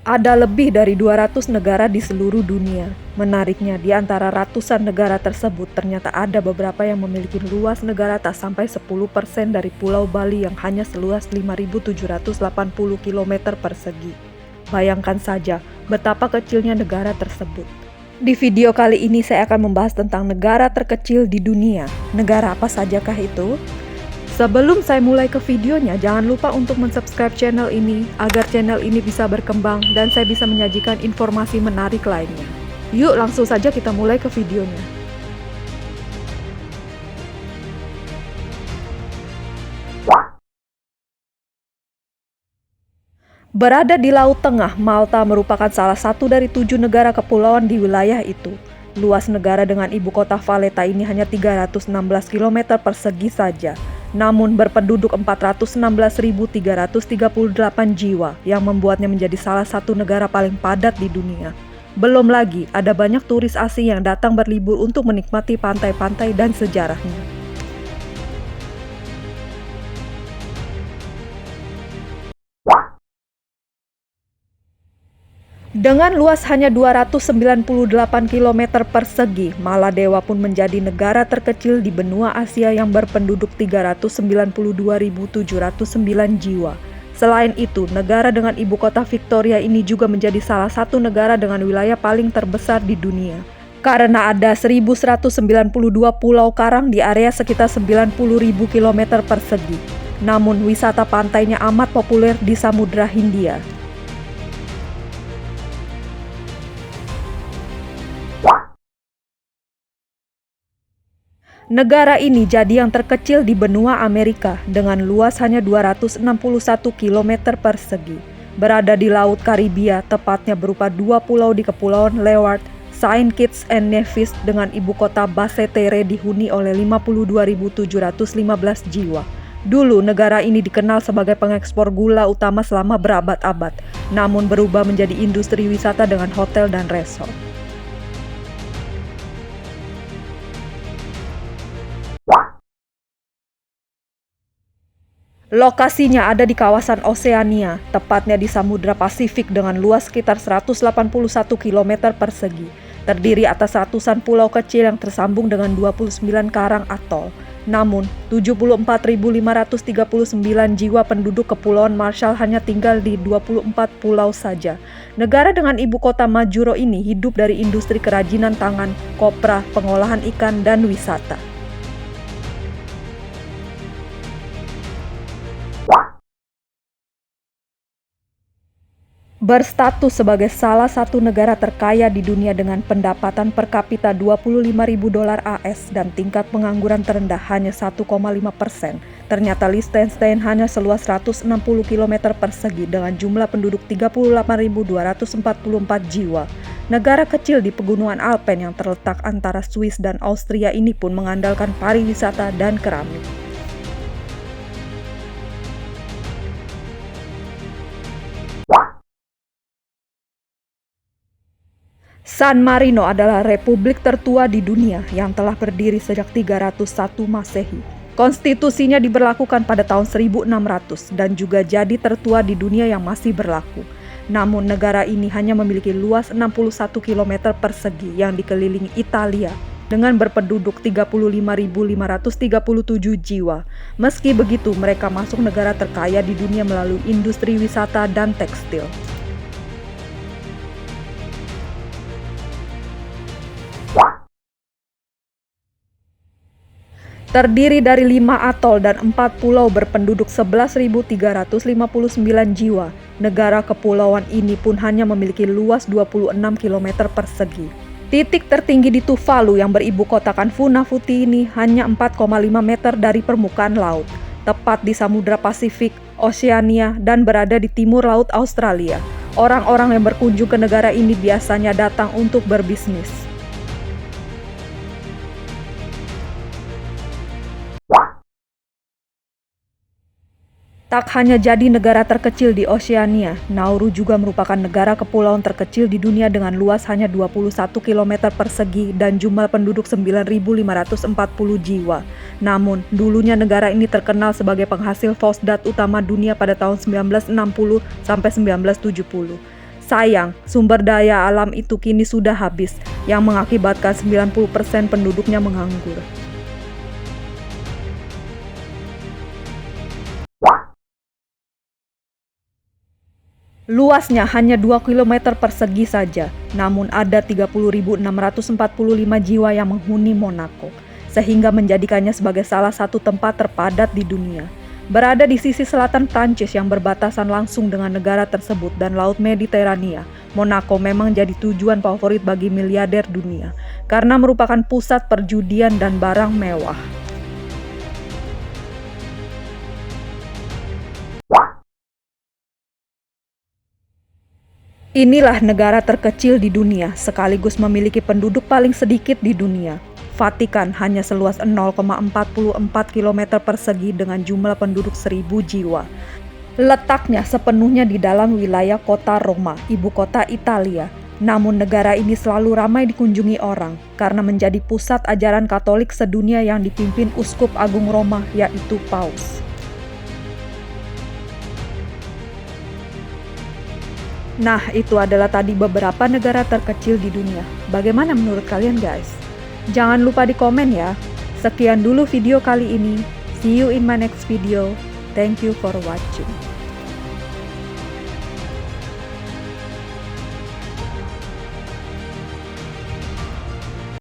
Ada lebih dari 200 negara di seluruh dunia. Menariknya, di antara ratusan negara tersebut, ternyata ada beberapa yang memiliki luas negara tak sampai 10% dari Pulau Bali yang hanya seluas 5.780 km persegi. Bayangkan saja betapa kecilnya negara tersebut. Di video kali ini saya akan membahas tentang negara terkecil di dunia. Negara apa sajakah itu? Sebelum saya mulai ke videonya, jangan lupa untuk mensubscribe channel ini agar channel ini bisa berkembang dan saya bisa menyajikan informasi menarik lainnya. Yuk langsung saja kita mulai ke videonya. Berada di Laut Tengah, Malta merupakan salah satu dari 7 negara kepulauan di wilayah itu. Luas negara dengan ibu kota Valletta ini hanya 316 km persegi saja. Namun berpenduduk 416.338 jiwa yang membuatnya menjadi salah satu negara paling padat di dunia. Belum lagi ada banyak turis asing yang datang berlibur untuk menikmati pantai-pantai dan sejarahnya. Dengan luas hanya 298 km persegi, Maladewa pun menjadi negara terkecil di benua Asia yang berpenduduk 392.709 jiwa. Selain itu, negara dengan ibu kota Victoria ini juga menjadi salah satu negara dengan wilayah paling terbesar di dunia. Karena ada 1.192 pulau karang di area sekitar 90.000 km persegi. Namun, wisata pantainya amat populer di Samudra Hindia. Negara ini jadi yang terkecil di benua Amerika dengan luas hanya 261 km persegi. Berada di Laut Karibia, tepatnya berupa 2 pulau di Kepulauan Leeward, Saint Kitts and Nevis dengan ibu kota Basse Terre dihuni oleh 52.715 jiwa. Dulu negara ini dikenal sebagai pengekspor gula utama selama berabad-abad, namun berubah menjadi industri wisata dengan hotel dan resort. Lokasinya ada di kawasan Oseania, tepatnya di Samudra Pasifik dengan luas sekitar 181 km persegi. Terdiri atas ratusan pulau kecil yang tersambung dengan 29 karang atol. Namun, 74.539 jiwa penduduk Kepulauan Marshall hanya tinggal di 24 pulau saja. Negara dengan ibu kota Majuro ini hidup dari industri kerajinan tangan, kopra, pengolahan ikan, dan wisata. Berstatus sebagai salah satu negara terkaya di dunia dengan pendapatan per kapita 25.000 dolar AS dan tingkat pengangguran terendah hanya 1,5%. Ternyata Liechtenstein hanya seluas 160 km persegi dengan jumlah penduduk 38.244 jiwa. Negara kecil di pegunungan Alpen yang terletak antara Swiss dan Austria ini pun mengandalkan pariwisata dan keramik. San Marino adalah republik tertua di dunia yang telah berdiri sejak 301 Masehi. Konstitusinya diberlakukan pada tahun 1600 dan juga jadi tertua di dunia yang masih berlaku. Namun negara ini hanya memiliki luas 61 km persegi yang dikelilingi Italia dengan berpenduduk 35.537 jiwa. Meski begitu, mereka masuk negara terkaya di dunia melalui industri wisata dan tekstil. Terdiri dari 5 atol dan 4 pulau berpenduduk 11.359 jiwa. Negara kepulauan ini pun hanya memiliki luas 26 km persegi. Titik tertinggi di Tuvalu yang beribu kotakan Funafuti ini hanya 4,5 meter dari permukaan laut, tepat di Samudra Pasifik, Oseania, dan berada di timur laut Australia. Orang-orang yang berkunjung ke negara ini biasanya datang untuk berbisnis. Tak hanya jadi negara terkecil di Oseania, Nauru juga merupakan negara kepulauan terkecil di dunia dengan luas hanya 21 km persegi dan jumlah penduduk 9.540 jiwa. Namun, dulunya negara ini terkenal sebagai penghasil fosdat utama dunia pada tahun 1960 sampai 1970. Sayang, sumber daya alam itu kini sudah habis, yang mengakibatkan 90% penduduknya menganggur. Luasnya hanya 2 km persegi saja, namun ada 30.645 jiwa yang menghuni Monaco, sehingga menjadikannya sebagai salah satu tempat terpadat di dunia. Berada di sisi selatan Prancis yang berbatasan langsung dengan negara tersebut dan Laut Mediterania, Monaco memang jadi tujuan favorit bagi miliarder dunia, karena merupakan pusat perjudian dan barang mewah. Inilah negara terkecil di dunia, sekaligus memiliki penduduk paling sedikit di dunia. Vatikan hanya seluas 0,44 km persegi dengan jumlah penduduk 1.000 jiwa. Letaknya sepenuhnya di dalam wilayah kota Roma, ibu kota Italia. Namun negara ini selalu ramai dikunjungi orang, karena menjadi pusat ajaran Katolik sedunia yang dipimpin Uskup Agung Roma, yaitu Paus. Nah, itu adalah tadi beberapa negara terkecil di dunia. Bagaimana menurut kalian guys? Jangan lupa di komen ya. Sekian dulu video kali ini. See you in my next video. Thank you for watching.